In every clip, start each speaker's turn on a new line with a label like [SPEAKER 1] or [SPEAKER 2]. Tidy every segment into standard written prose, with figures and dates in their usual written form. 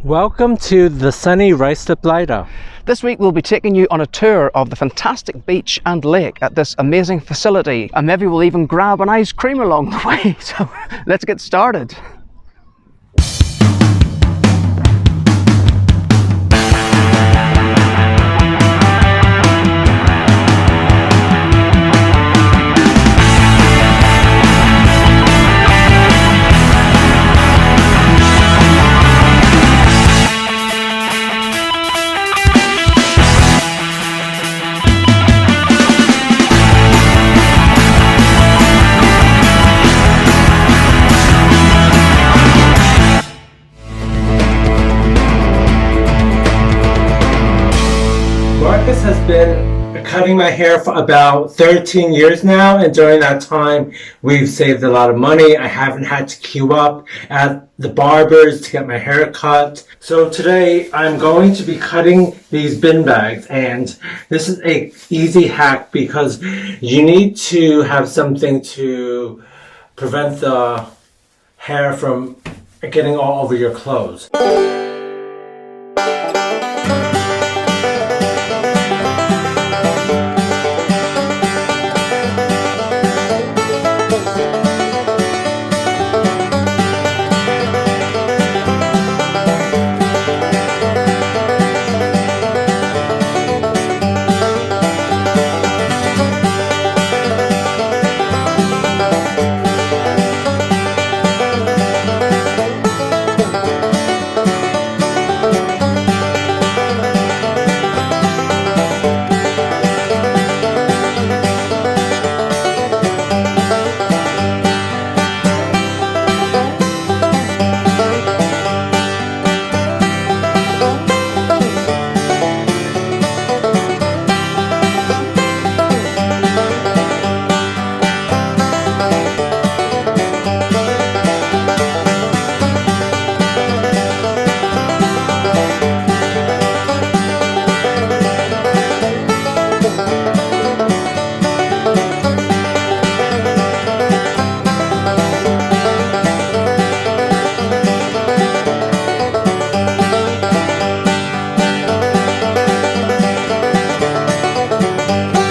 [SPEAKER 1] Welcome to the sunny Ruislip Lido.
[SPEAKER 2] This week we'll be taking you on a tour of the fantastic beach and lake at this amazing facility, and maybe we'll even grab an ice cream along the way. So let's get started.
[SPEAKER 1] Marcus has been cutting my hair for about 13 years now, and during that time we've saved a lot of money. I haven't had to queue up at the barbers to get my hair cut. So today I'm going to be cutting these bin bags, and this is a easy hack because you need to have something to prevent the hair from getting all over your clothes.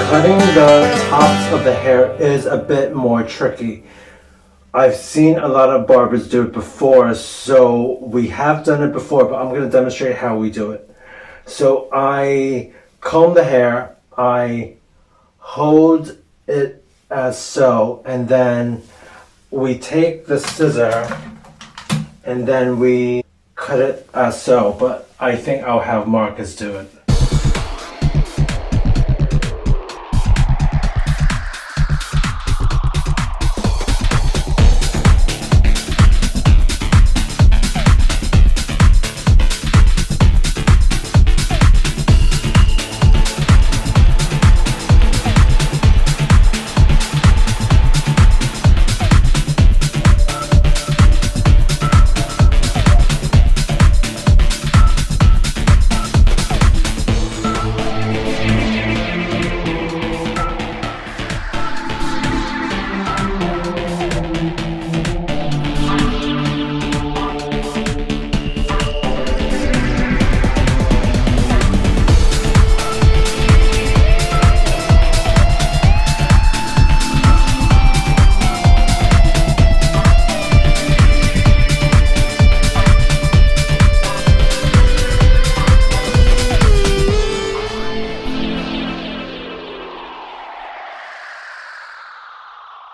[SPEAKER 1] Cutting the tops of the hair is a bit more tricky. I've seen a lot of barbers do it before, so we have done it before, but I'm going to demonstrate how we do it. So I comb the hair, I hold it as so, and then we take the scissor and then we cut it as so, but I think I'll have Marcus do it.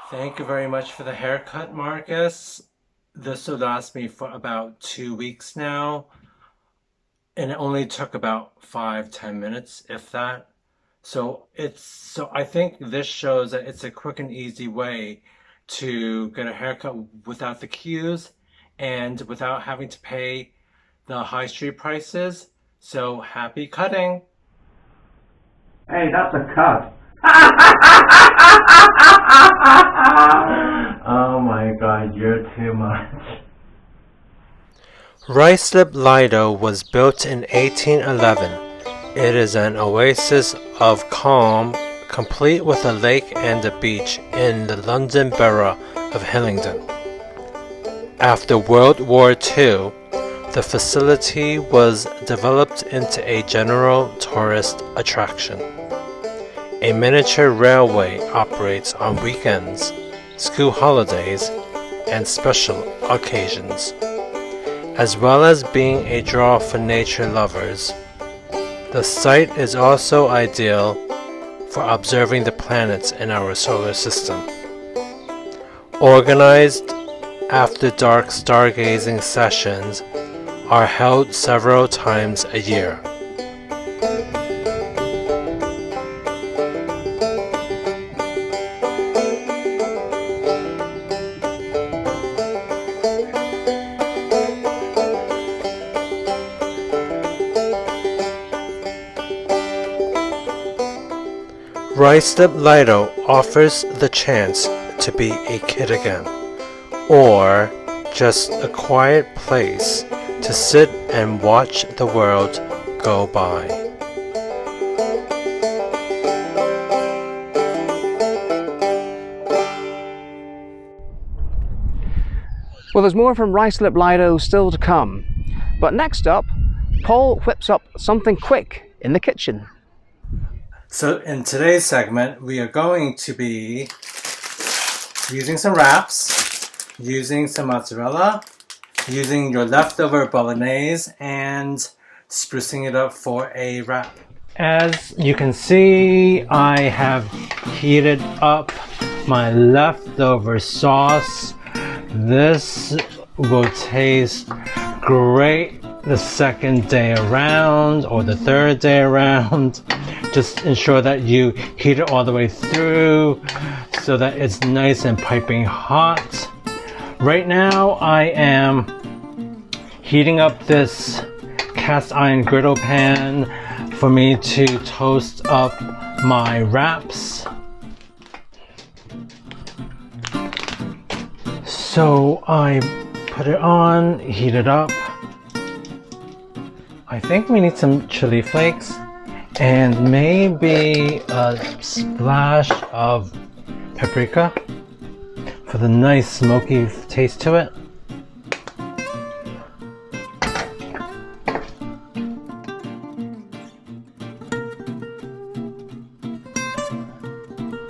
[SPEAKER 1] Thank you very much for the haircut, Marcus. This will last me for about 2 weeks now, and it only took about 5-10 minutes, if that. So I think this shows that it's a quick and easy way to get a haircut without the queues and without having to pay the high street prices. So happy cutting!
[SPEAKER 3] Hey, that's a cut.
[SPEAKER 1] Oh my god, you're too much. Ruislip Lido was built in 1811. It is an oasis of calm, complete with a lake and a beach in the London borough of Hillingdon. After World War II,
[SPEAKER 4] The facility was developed into a general tourist attraction. A miniature railway operates on weekends, school holidays, and special occasions, as well as being a draw for nature lovers. The site is also ideal for observing the planets in our solar system. Organized after-dark stargazing sessions are held several times a year. Ruislip Lido offers the chance to be a kid again, or just a quiet place to sit and watch the world go by.
[SPEAKER 2] Well, there's more from Ruislip Lido still to come. But next up, Paul whips up something quick in the kitchen.
[SPEAKER 1] So in today's segment, we are going to be using some wraps, using some mozzarella, using your leftover bolognese, and sprucing it up for a wrap.
[SPEAKER 4] As you can see, I have heated up my leftover sauce. This will taste great the second day around or the third day around. Just ensure that you heat it all the way through so that it's nice and piping hot. Right now I am heating up this cast iron griddle pan for me to toast up my wraps. So I put it on, heat it up. I think we need some chili flakes and maybe a splash of paprika for the nice smoky taste to it.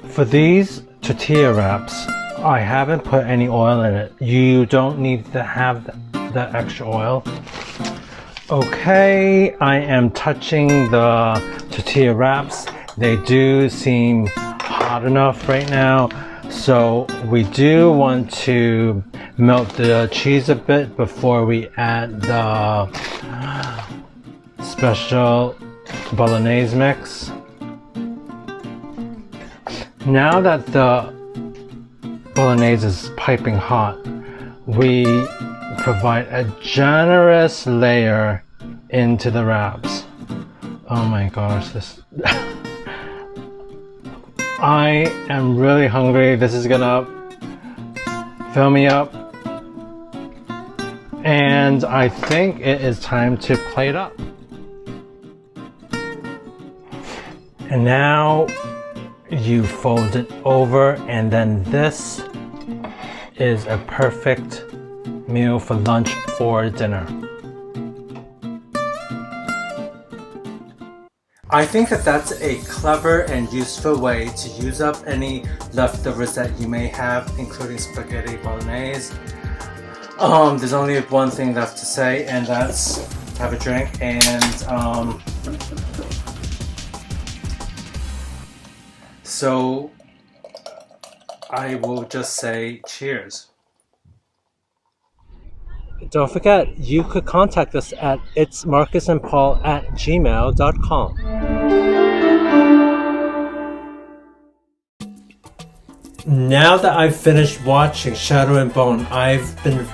[SPEAKER 4] For these tortilla wraps, I haven't put any oil in it. You don't need to have that extra oil. Okay, I am touching the tortilla wraps. They do seem hot enough right now. So we do want to melt the cheese a bit before we add the special bolognese mix. Now that the bolognese is piping hot, we provide a generous layer into the wraps. Oh my gosh, this I am really hungry. This is gonna fill me up, and I think it is time to plate up. And now you fold it over, and then this is a perfect meal for lunch or dinner.
[SPEAKER 1] I think that that's a clever and useful way to use up any leftovers that you may have, including spaghetti bolognese. There's only one thing left to say, and that's to have a drink, and so I will just say cheers.
[SPEAKER 4] Don't forget, you could contact us at itsmarcusandpaul@gmail.com.
[SPEAKER 1] Now that I've finished watching Shadow and Bone, I've been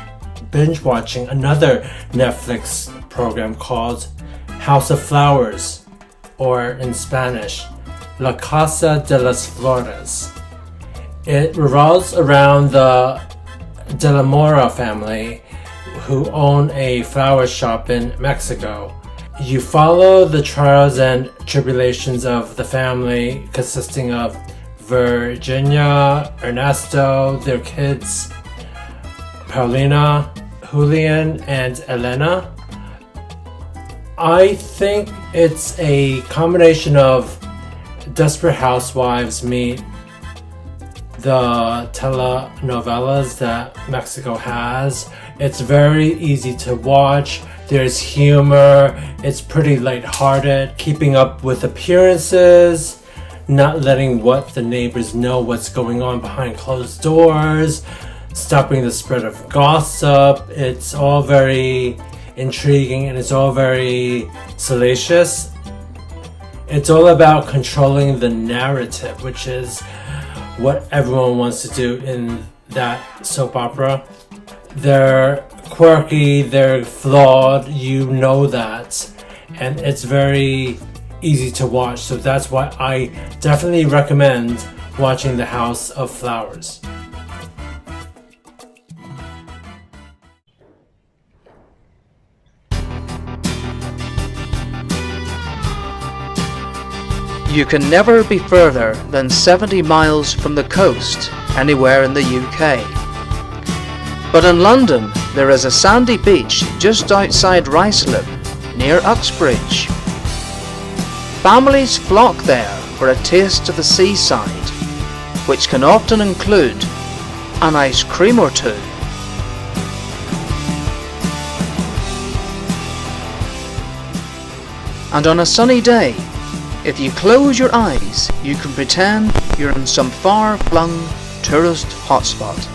[SPEAKER 1] binge watching another Netflix program called House of Flowers, or in Spanish, La Casa de las Flores. It revolves around the De la Mora family, who own a flower shop in Mexico. You follow the trials and tribulations of the family, consisting of Virginia, Ernesto, their kids, Paulina, Julian, and Elena.
[SPEAKER 4] I think it's a combination of Desperate Housewives meet the telenovelas that Mexico has. It's very easy to watch. There's humor. It's pretty lighthearted, keeping up with appearances, not letting the neighbors know what's going on behind closed doors, stopping the spread of gossip. It's all very intriguing and it's all very salacious. It's all about controlling the narrative, which is what everyone wants to do in that soap opera. They're quirky, they're flawed, you know that, and it's very easy to watch. So that's why I definitely recommend watching The House of Flowers.
[SPEAKER 2] You can never be further than 70 miles from the coast anywhere in the UK. But in London, there is a sandy beach just outside Ruislip, near Uxbridge. Families flock there for a taste of the seaside, which can often include an ice cream or two. And on a sunny day, if you close your eyes, you can pretend you're in some far-flung tourist hotspot.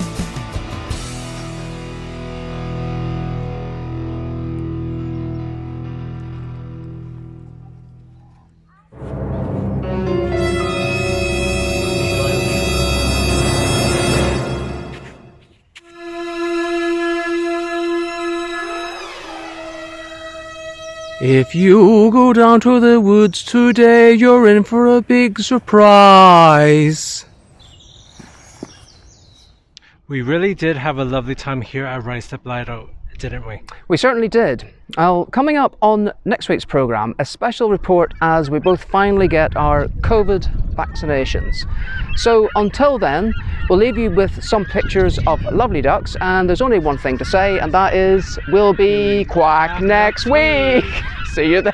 [SPEAKER 2] If you go down to the woods today, you're in for a big surprise.
[SPEAKER 4] We really did have a lovely time here at Ruislip Lido, didn't we?
[SPEAKER 2] We certainly did. Coming up on next week's programme, a special report as we both finally get our COVID vaccinations. So until then, we'll leave you with some pictures of lovely ducks, and there's only one thing to say, and that is, we'll be quack next week. See you then.